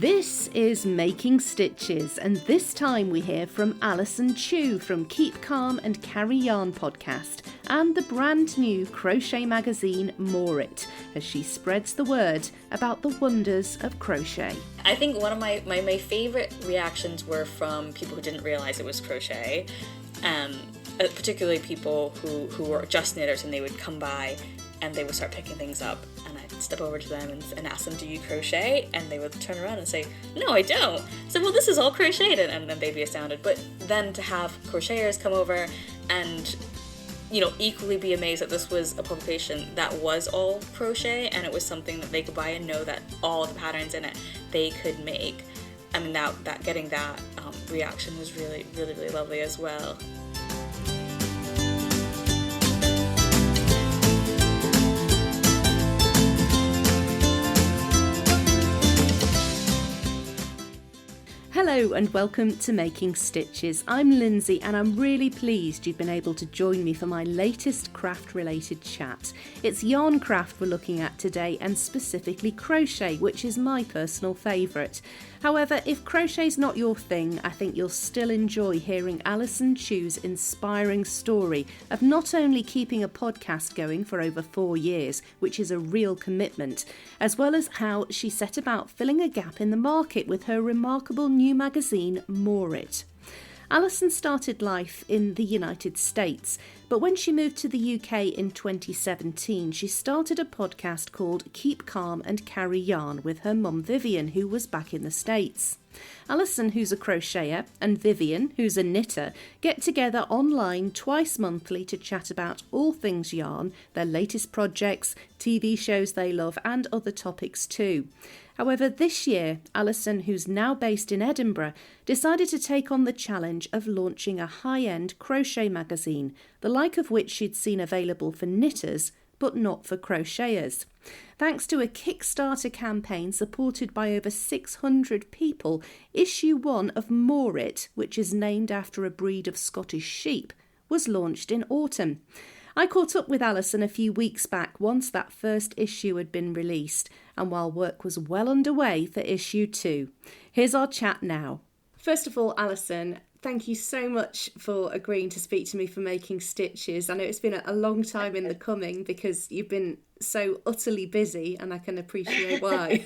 This is Making Stitches, and this time we hear from Alyson Chu from Keep Calm and Carry Yarn podcast and the brand new crochet magazine Moorit, as she spreads the word about the wonders of crochet. I think one of my favourite reactions were from people who didn't realise it was crochet, particularly people who were just knitters, and they would come by and they would start picking things up, and I'd step over to them and ask them, do you crochet? And they would turn around and say, no, I don't. I said, well, this is all crocheted, and then they'd be astounded. But then to have crocheters come over and, you know, equally be amazed that this was a publication that was all crochet, and it was something that they could buy and know that all the patterns in it they could make. I mean, that getting that reaction was really, really, really lovely as well. Hello and welcome to Making Stitches. I'm Lindsay and I'm really pleased you've been able to join me for my latest craft-related chat. It's yarn craft we're looking at today, and specifically crochet, which is my personal favourite. However, if crochet's not your thing, I think you'll still enjoy hearing Alyson Chu's inspiring story of not only keeping a podcast going for over 4 years, which is a real commitment, as well as how she set about filling a gap in the market with her remarkable new magazine, Moorit. Alyson started life in the United States, but when she moved to the UK in 2017, she started a podcast called Keep Calm and Carry Yarn with her mum Vivian, who was back in the States. Alyson, who's a crocheter, and Vivian, who's a knitter, get together online twice monthly to chat about all things yarn, their latest projects, TV shows they love, and other topics too. However, this year, Alyson, who's now based in Edinburgh, decided to take on the challenge of launching a high-end crochet magazine, the like of which she'd seen available for knitters, but not for crocheters. Thanks to a Kickstarter campaign supported by over 600 people, issue 1 of Moorit, which is named after a breed of Scottish sheep, was launched in autumn. I caught up with Alyson a few weeks back once that first issue had been released, and while work was well underway for issue 2. Here's our chat now. First of all, Alyson, thank you so much for agreeing to speak to me for Making Stitches. I know it's been a long time in the coming because you've been so utterly busy, and I can appreciate why.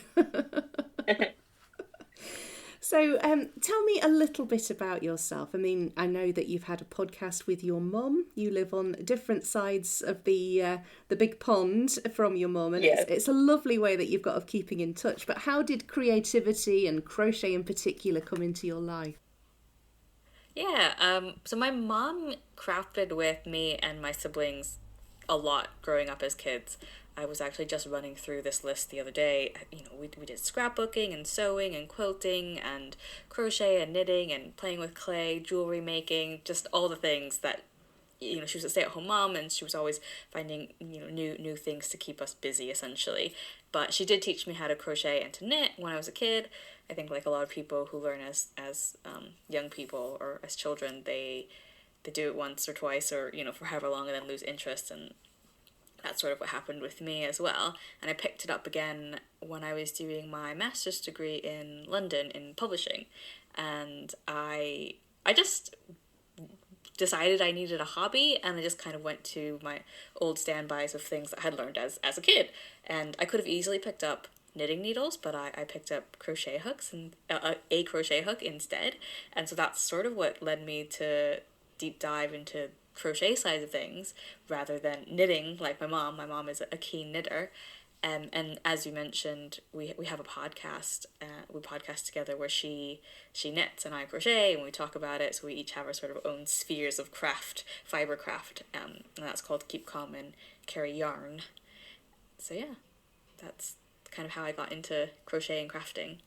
So tell me a little bit about yourself. I mean, I know that you've had a podcast with your mum. You live on different sides of the big pond from your mum, and Yeah. it's a lovely way that you've got of keeping in touch. But how did creativity and crochet in particular come into your life? Yeah, so my mom crafted with me and my siblings a lot growing up as kids. I was actually just running through this list the other day. You know, we did scrapbooking and sewing and quilting and crochet and knitting and playing with clay, jewelry making, just all the things that, you know, she was a stay-at-home mom and she was always finding, you know, new things to keep us busy, essentially. But she did teach me how to crochet and to knit when I was a kid. I think like a lot of people who learn as young people or as children, they do it once or twice or, you know, for however long, and then lose interest, and that's sort of what happened with me as well. And I picked it up again when I was doing my master's degree in London in publishing, and I just decided I needed a hobby, and I just kind of went to my old standbys of things that I had learned as a kid. And I could have easily picked up knitting needles, but I picked up crochet hooks and a crochet hook instead. And so that's sort of what led me to deep dive into crochet side of things rather than knitting like my mom. My mom is a keen knitter. And as you mentioned, we have a podcast. We podcast together where she knits and I crochet, and we talk about it. So we each have our sort of own spheres of craft, fiber craft, and that's called Keep Calm and Carry Yarn. So yeah, that's kind of how I got into crochet and crafting.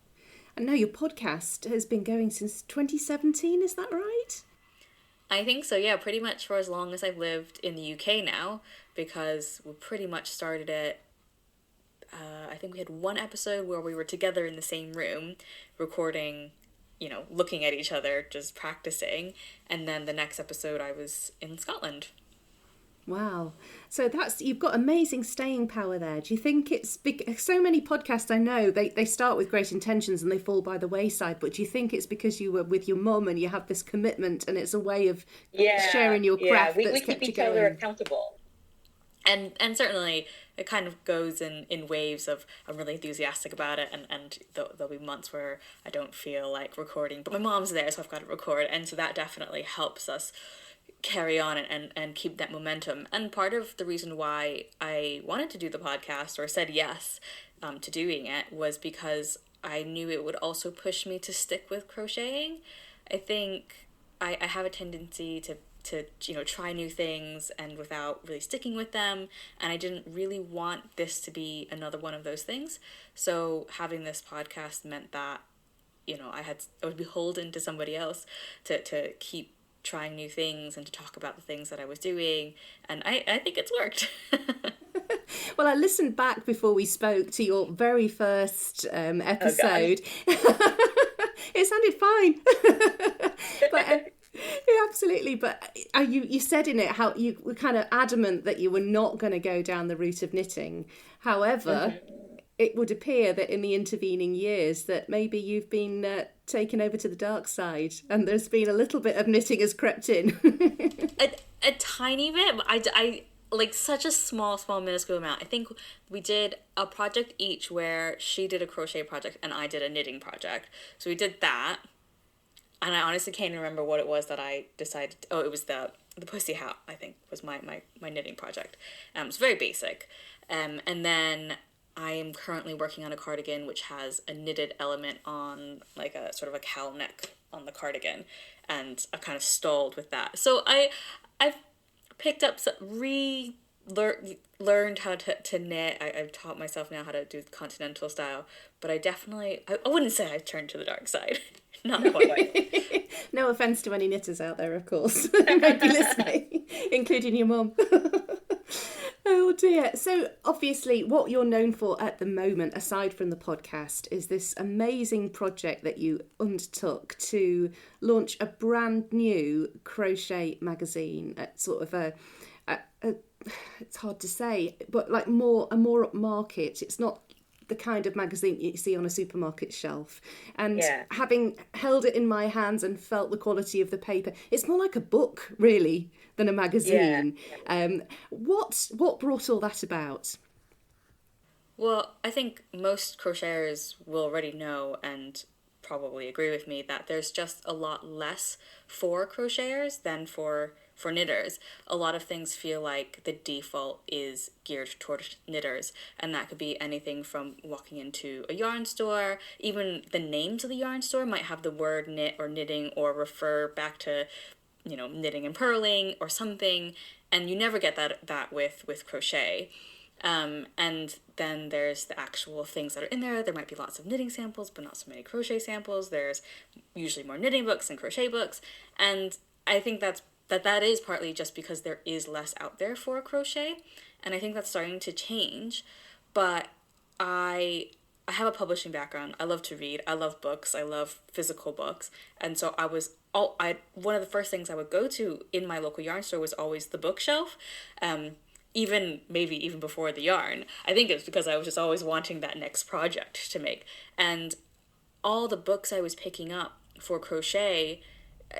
I know your podcast has been going since 2017, is that right? I think so, yeah, pretty much for as long as I've lived in the UK now, because we pretty much started it, I think we had one episode where we were together in the same room, recording, you know, looking at each other, just practicing, and then the next episode I was in Scotland. Wow. So you've got amazing staying power there. Do you think it's big? So many podcasts I know, they start with great intentions and they fall by the wayside. But do you think it's because you were with your mum and you have this commitment and it's a way of sharing your craft that's kept you going? We keep each other accountable. And certainly it kind of goes in waves of I'm really enthusiastic about it, and there'll be months where I don't feel like recording, but my mom's there, so I've got to record, and so that definitely helps us carry on and keep that momentum. And part of the reason why I wanted to do the podcast, or said yes to doing it, was because I knew it would also push me to stick with crocheting. I think I have a tendency to try new things and without really sticking with them, and I didn't really want this to be another one of those things. So having this podcast meant that I was beholden to somebody else to keep trying new things and to talk about the things that I was doing, and I think it's worked. Well, I listened back before we spoke to your very first episode. It sounded fine. But yeah, absolutely. But you said in it how you were kind of adamant that you were not going to go down the route of knitting. However, it would appear that in the intervening years that maybe you've been taken over to the dark side, and there's been a little bit of knitting has crept in. a tiny bit. I like such a small minuscule amount. I think we did a project each where she did a crochet project and I did a knitting project. So we did that. And I honestly can't remember what it was that I decided. Oh, it was the pussy hat, I think, was my knitting project. It's very basic. And then I am currently working on a cardigan which has a knitted element on, like a sort of a cowl neck on the cardigan, and I've kind of stalled with that. So I've picked up learned how to knit. I've taught myself now how to do the continental style, but I wouldn't say I've turned to the dark side. Not quite. No offence to any knitters out there, of course, who might be listening, including your mum. Oh dear. So obviously what you're known for at the moment, aside from the podcast, is this amazing project that you undertook to launch a brand new crochet magazine at sort of a it's hard to say, but like a more upmarket. It's not the kind of magazine you see on a supermarket shelf. And having held it in my hands and felt the quality of the paper, it's more like a book, really, than a magazine. What brought all that about? Well, I think most crocheters will already know and probably agree with me that there's just a lot less for crocheters than for knitters. A lot of things feel like the default is geared towards knitters, and that could be anything from walking into a yarn store. Even the names of the yarn store might have the word knit or knitting or refer back to knitting and purling or something, and you never get that with crochet. And then there's the actual things that are in there. There might be lots of knitting samples, but not so many crochet samples. There's usually more knitting books than crochet books. And I think that is partly just because there is less out there for crochet. And I think that's starting to change. But I have a publishing background. I love to read. I love books. I love physical books. And so one of the first things I would go to in my local yarn store was always the bookshelf. Even before the yarn. I think it's because I was just always wanting that next project to make. And all the books I was picking up for crochet,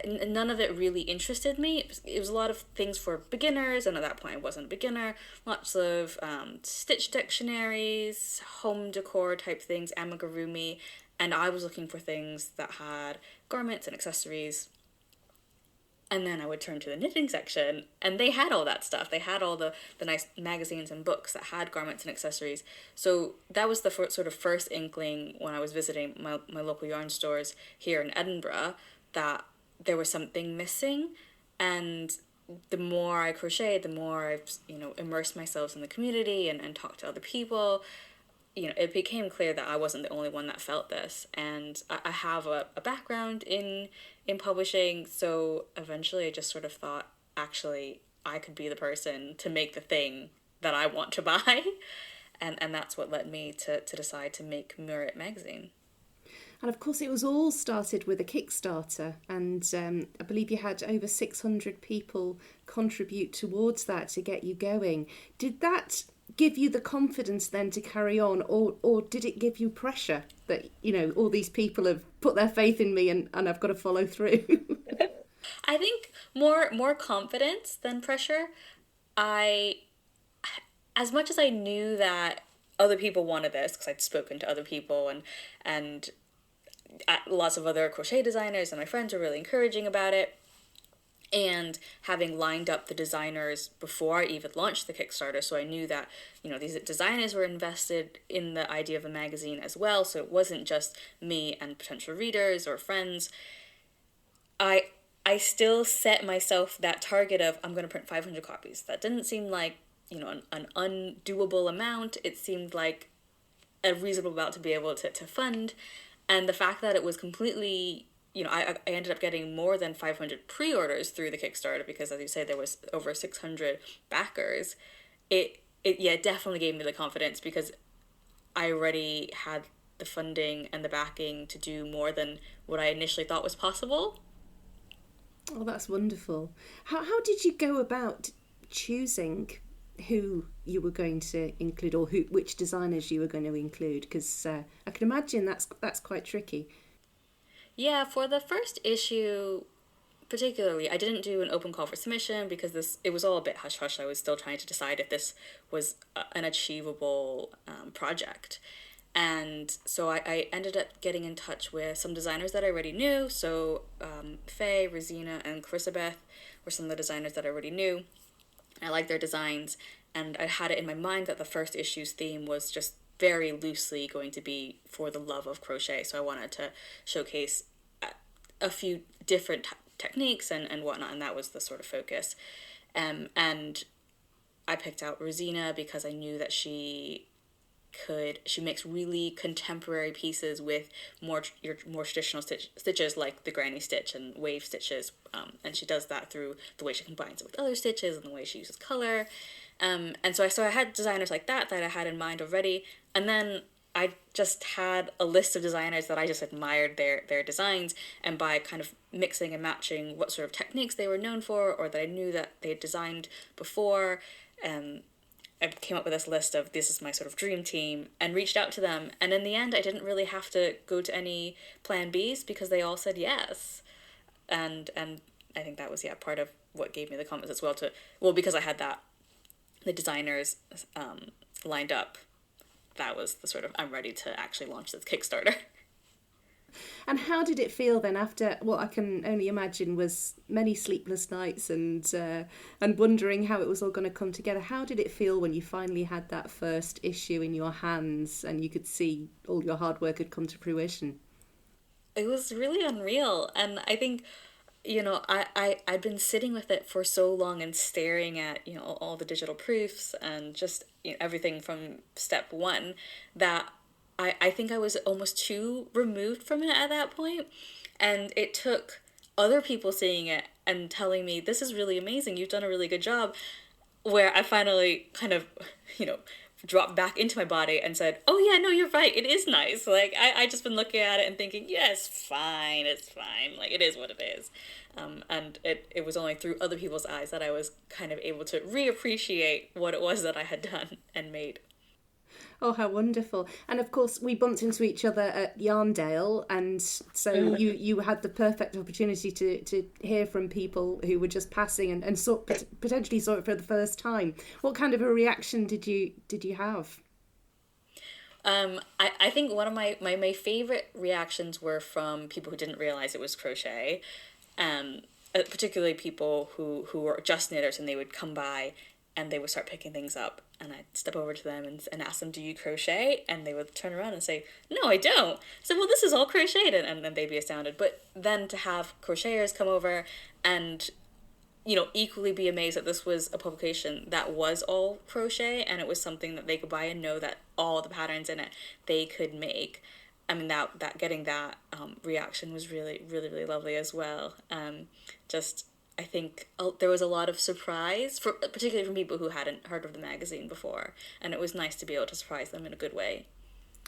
none of it really interested me. It was a lot of things for beginners, and at that point I wasn't a beginner. Lots of stitch dictionaries, home decor type things, amigurumi, and I was looking for things that had garments and accessories. And then I would turn to the knitting section, and they had all that stuff. They had all the nice magazines and books that had garments and accessories. So that was the sort of first inkling when I was visiting my local yarn stores here in Edinburgh that there was something missing. And the more I crocheted, the more I've immersed myself in the community and talked to other people. It became clear that I wasn't the only one that felt this, and I have a background in publishing, so eventually I just sort of thought, actually, I could be the person to make the thing that I want to buy, and that's what led me to decide to make Moorit magazine. And of course, it was all started with a Kickstarter, and I believe you had over 600 people contribute towards that to get you going. Did that give you the confidence then to carry on, or did it give you pressure that, you know, all these people have put their faith in me and I've got to follow through? I think more confidence than pressure. As much as I knew that other people wanted this, because I'd spoken to other people and lots of other crochet designers and my friends were really encouraging about it, and having lined up the designers before I even launched the Kickstarter, so I knew that, you know, these designers were invested in the idea of a magazine as well, so it wasn't just me and potential readers or friends. I still set myself that target of, I'm going to print 500 copies. That didn't seem like, you know, an undoable amount. It seemed like a reasonable amount to be able to fund. And the fact that it was completely, you know, I ended up getting more than 500 pre-orders through the Kickstarter, because, as you say, there was over 600 backers. It definitely gave me the confidence, because I already had the funding and the backing to do more than what I initially thought was possible. Oh, that's wonderful. How did you go about choosing who you were going to include, or which designers you were going to include? Because I can imagine that's quite tricky. Yeah, for the first issue particularly, I didn't do an open call for submission, because it was all a bit hush-hush. I was still trying to decide if this was an achievable project. And so I ended up getting in touch with some designers that I already knew. So Faye, Rosina, and Chrisabeth were some of the designers that I already knew. I liked their designs, and I had it in my mind that the first issue's theme was just very loosely going to be for the love of crochet. So I wanted to showcase a few different techniques and whatnot, and that was the sort of focus. And I picked out Rosina because I knew that she makes really contemporary pieces with more traditional stitches, like the granny stitch and wave stitches, and she does that through the way she combines it with other stitches and the way she uses color, and so I had designers like that I had in mind already, and then I just had a list of designers that I just admired their designs, and by kind of mixing and matching what sort of techniques they were known for, or that I knew that they had designed before, I came up with this list of, this is my sort of dream team, and reached out to them. And in the end, I didn't really have to go to any plan Bs, because they all said yes. And I think that was, part of what gave me the confidence as well, because I had the designers lined up. That was the sort of, I'm ready to actually launch this Kickstarter. And how did it feel then, after what I can only imagine was many sleepless nights and wondering how it was all going to come together? How did it feel when you finally had that first issue in your hands and you could see all your hard work had come to fruition? It was really unreal. And I think, you know, I'd been sitting with it for so long and staring at, you know, all the digital proofs and just, you know, everything from step one, that I think I was almost too removed from it at that point. And it took other people seeing it and telling me, this is really amazing, you've done a really good job, where I finally kind of, you know, dropped back into my body and said, oh yeah, no, you're right, it is nice. Like, I just been looking at it and thinking, yeah, it's fine, like, it is what it is. And it was only through other people's eyes that I was kind of able to reappreciate what it was that I had done and made. Oh, how wonderful. And of course, we bumped into each other at Yarndale, and so you had the perfect opportunity to hear from people who were just passing and potentially saw it for the first time. What kind of a reaction did you have? I think one of my favorite reactions were from people who didn't realize it was crochet, particularly people who were just knitters, and they would come by and they would start picking things up, and I'd step over to them and ask them, do you crochet? And they would turn around and say, no, I don't. So, well, this is all crocheted, and then they'd be astounded. But then to have crocheters come over and, you know, equally be amazed that this was a publication that was all crochet, and it was something that they could buy and know that all the patterns in it they could make. I mean, that getting that reaction was really, really, really lovely as well. I think there was a lot of surprise, particularly from people who hadn't heard of the magazine before, and it was nice to be able to surprise them in a good way.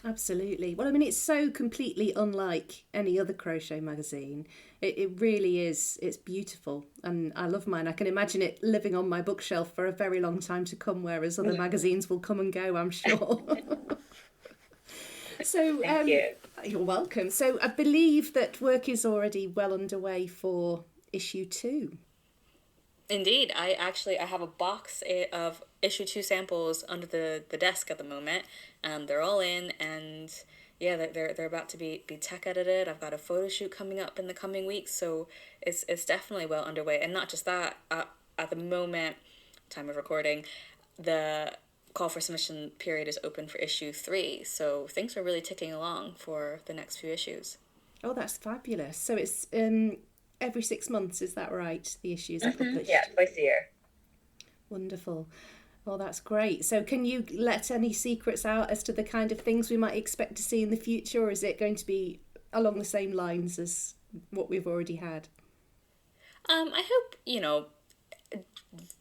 Absolutely. Well, I mean, it's so completely unlike any other crochet magazine. It really is. It's beautiful. And I love mine. I can imagine it living on my bookshelf for a very long time to come, whereas other magazines will come and go, I'm sure. So, Thank you. you're welcome. So I believe that work is already well underway for issue 2. Indeed, I have a box of issue 2 samples under the desk at the moment. They're all in, and yeah, they're about to be tech edited. I've got a photo shoot coming up in the coming weeks, so it's definitely well underway. And not just that, at the moment, time of recording, the call for submission period is open for issue 3, so things are really ticking along for the next few issues. Oh, that's fabulous. So it's every 6 months, is that right? The issues are published? Yeah, twice a year. Wonderful. Oh, that's great. So can you let any secrets out as to the kind of things we might expect to see in the future, or is it going to be along the same lines as what we've already had? I hope,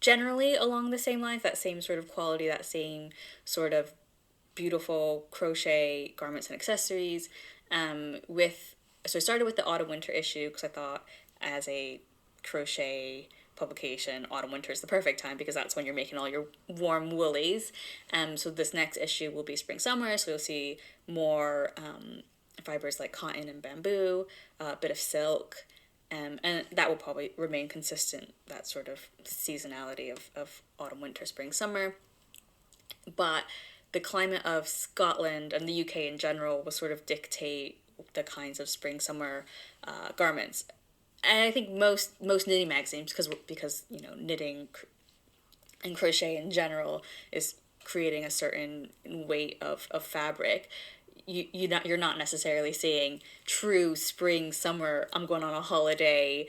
generally along the same lines, that same sort of quality, that same sort of beautiful crochet garments and accessories. So I started with the autumn-winter issue because I thought, as a crochet publication, autumn-winter is the perfect time because that's when you're making all your warm woolies. So this next issue will be spring-summer, so you'll see more fibers like cotton and bamboo, a bit of silk, and that will probably remain consistent, that sort of seasonality of autumn, winter, spring, summer. But the climate of Scotland and the UK in general will sort of dictate the kinds of spring, summer garments. And I think most knitting magazines, because knitting and crochet in general is creating a certain weight of fabric, you're not necessarily seeing true spring, summer, I'm going on a holiday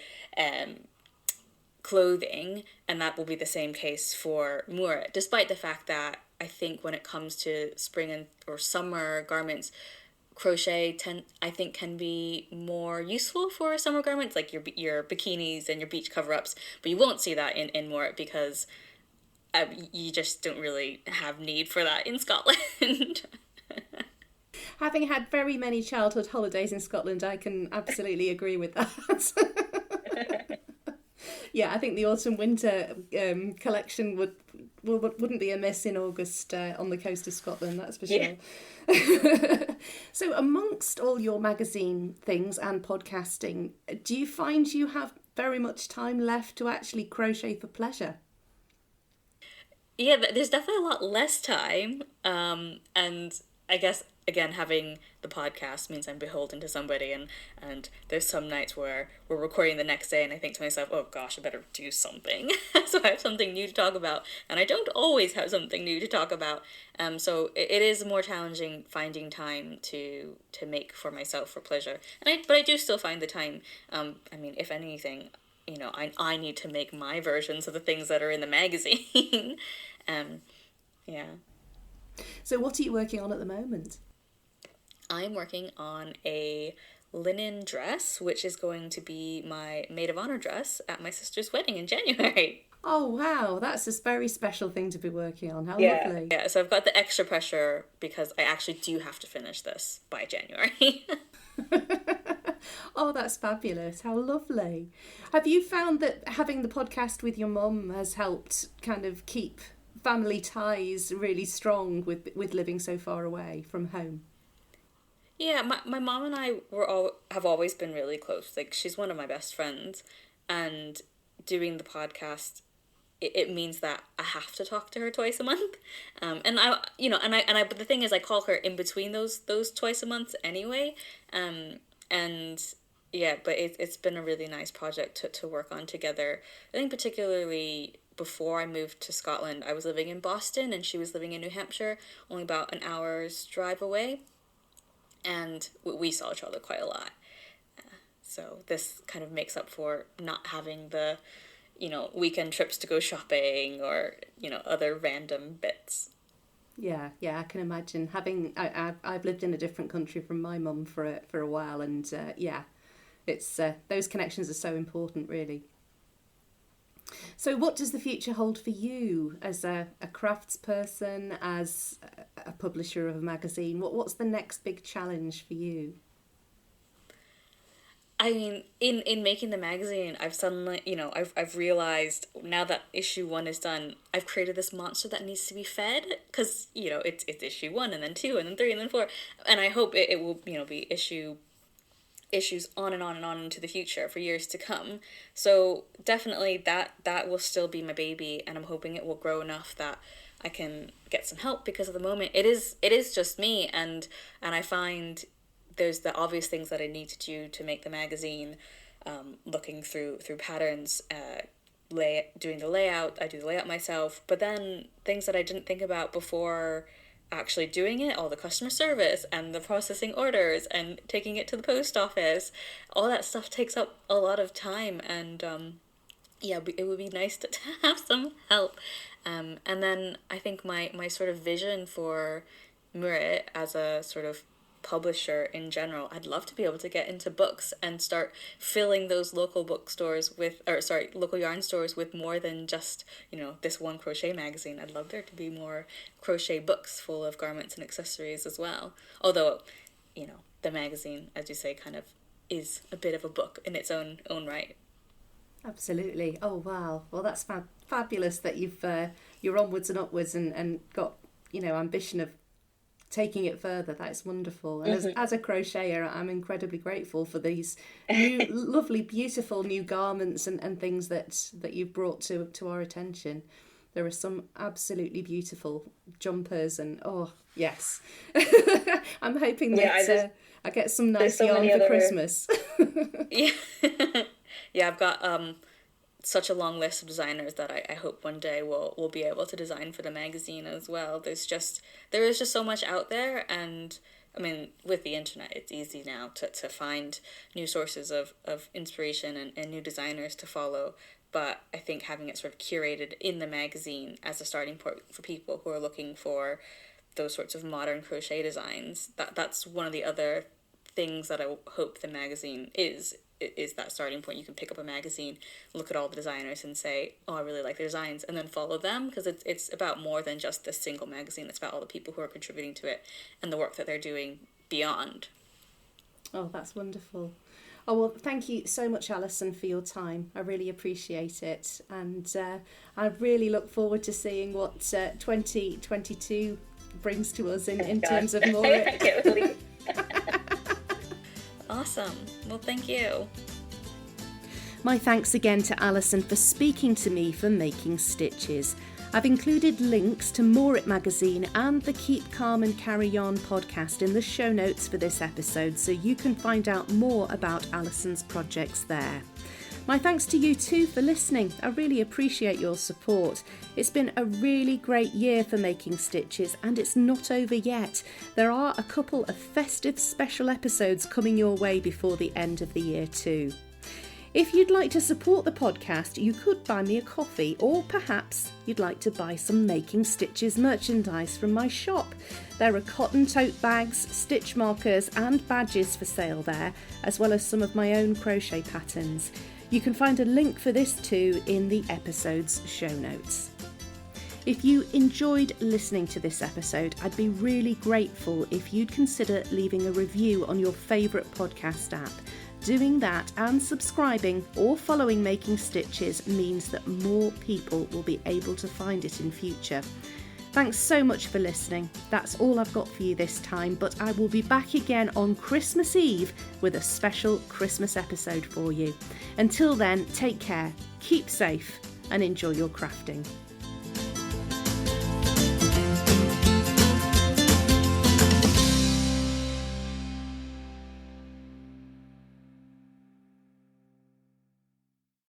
clothing, and that will be the same case for Moorit, despite the fact that I think when it comes to spring or summer garments, crochet can be more useful for summer garments, like your bikinis and your beach cover-ups, but you won't see that in Moorit because you just don't really have need for that in Scotland. Having had very many childhood holidays in Scotland, I can absolutely agree with that. Yeah, I think the autumn-winter collection wouldn't be amiss in August on the coast of Scotland, that's for sure. Yeah. So amongst all your magazine things and podcasting, do you find you have very much time left to actually crochet for pleasure? Yeah, there's definitely a lot less time, and I guess, again, having the podcast means I'm beholden to somebody, and there's some nights where we're recording the next day and I think to myself, oh gosh, I better do something. So I have something new to talk about, and I don't always have something new to talk about. So it is more challenging finding time to make for myself for pleasure. But I do still find the time. If anything, I need to make my versions of the things that are in the magazine. Yeah. So what are you working on at the moment? I'm working on a linen dress, which is going to be my maid of honor dress at my sister's wedding in January. Oh, wow. That's a very special thing to be working on. How lovely. Yeah, so I've got the extra pressure because I actually do have to finish this by January. Oh, that's fabulous. How lovely. Have you found that having the podcast with your mum has helped kind of keep family ties really strong with living so far away from home? Yeah, my mom and I have always been really close. Like, she's one of my best friends, and doing the podcast, it means that I have to talk to her twice a month. But the thing is, I call her in between those twice a month anyway. And yeah, but it's been a really nice project to work on together. I think particularly before I moved to Scotland, I was living in Boston and she was living in New Hampshire, only about an hour's drive away. And we saw each other quite a lot. So this kind of makes up for not having the, weekend trips to go shopping or, other random bits. Yeah, I can imagine. I've lived in a different country from my mum for a while, and it's those connections are so important, really. So what does the future hold for you as a crafts person, as a publisher of a magazine? What's the next big challenge for you? I mean, in making the magazine, I've suddenly, I've realized now that issue 1 is done, I've created this monster that needs to be fed, because, it's issue 1 and then 2 and then 3 and then 4, and I hope it will, be issues on and on and on into the future for years to come. So definitely that will still be my baby, and I'm hoping it will grow enough that I can get some help, because at the moment it is just me, and I find there's the obvious things that I need to do to make the magazine, looking through patterns, doing the layout. I do the layout myself, but then things that I didn't think about before actually doing it, all the customer service and the processing orders and taking it to the post office, all that stuff takes up a lot of time, and it would be nice to have some help. And then I think my sort of vision for Moorit as a sort of publisher in general, I'd love to be able to get into books and start filling those local bookstores local yarn stores with more than just, this one crochet magazine. I'd love there to be more crochet books full of garments and accessories as well. Although, the magazine, as you say, kind of is a bit of a book in its own right. Absolutely. Oh, wow. Well, that's fabulous that you're onwards and upwards and got, ambition of taking it further. That's wonderful. And as a crocheter, I'm incredibly grateful for these new, lovely, beautiful new garments and things that you've brought to our attention. There are some absolutely beautiful jumpers, and oh yes, I'm hoping that I get some nice yarn for Christmas. Yeah, I've got such a long list of designers that I hope one day we'll be able to design for the magazine as well. There is just so much out there, and I mean, with the internet, it's easy now to find new sources of inspiration and new designers to follow. But I think having it sort of curated in the magazine as a starting point for people who are looking for those sorts of modern crochet designs, that's one of the other things that I hope the magazine is that starting point. You can pick up a magazine, look at all the designers and say, oh, I really like their designs, and then follow them, because it's about more than just this single magazine. It's about all the people who are contributing to it and the work that they're doing beyond. Oh, that's wonderful. Oh, well, thank you so much, Alyson, for your time. I really appreciate it, and I really look forward to seeing what 2022 brings to us in terms of Moorit. Awesome. Well, thank you. My thanks again to Alyson for speaking to me for Making Stitches. I've included links to Moorit magazine and the Keep Calm and Carry On podcast in the show notes for this episode, so you can find out more about Alyson's projects there. My thanks to you too for listening. I really appreciate your support. It's been a really great year for Making Stitches, and it's not over yet. There are a couple of festive special episodes coming your way before the end of the year too. If you'd like to support the podcast, you could buy me a coffee, or perhaps you'd like to buy some Making Stitches merchandise from my shop. There are cotton tote bags, stitch markers and badges for sale there, as well as some of my own crochet patterns. You can find a link for this too in the episode's show notes. If you enjoyed listening to this episode, I'd be really grateful if you'd consider leaving a review on your favourite podcast app. Doing that and subscribing or following Making Stitches means that more people will be able to find it in future. Thanks so much for listening. That's all I've got for you this time, but I will be back again on Christmas Eve with a special Christmas episode for you. Until then, take care, keep safe, and enjoy your crafting.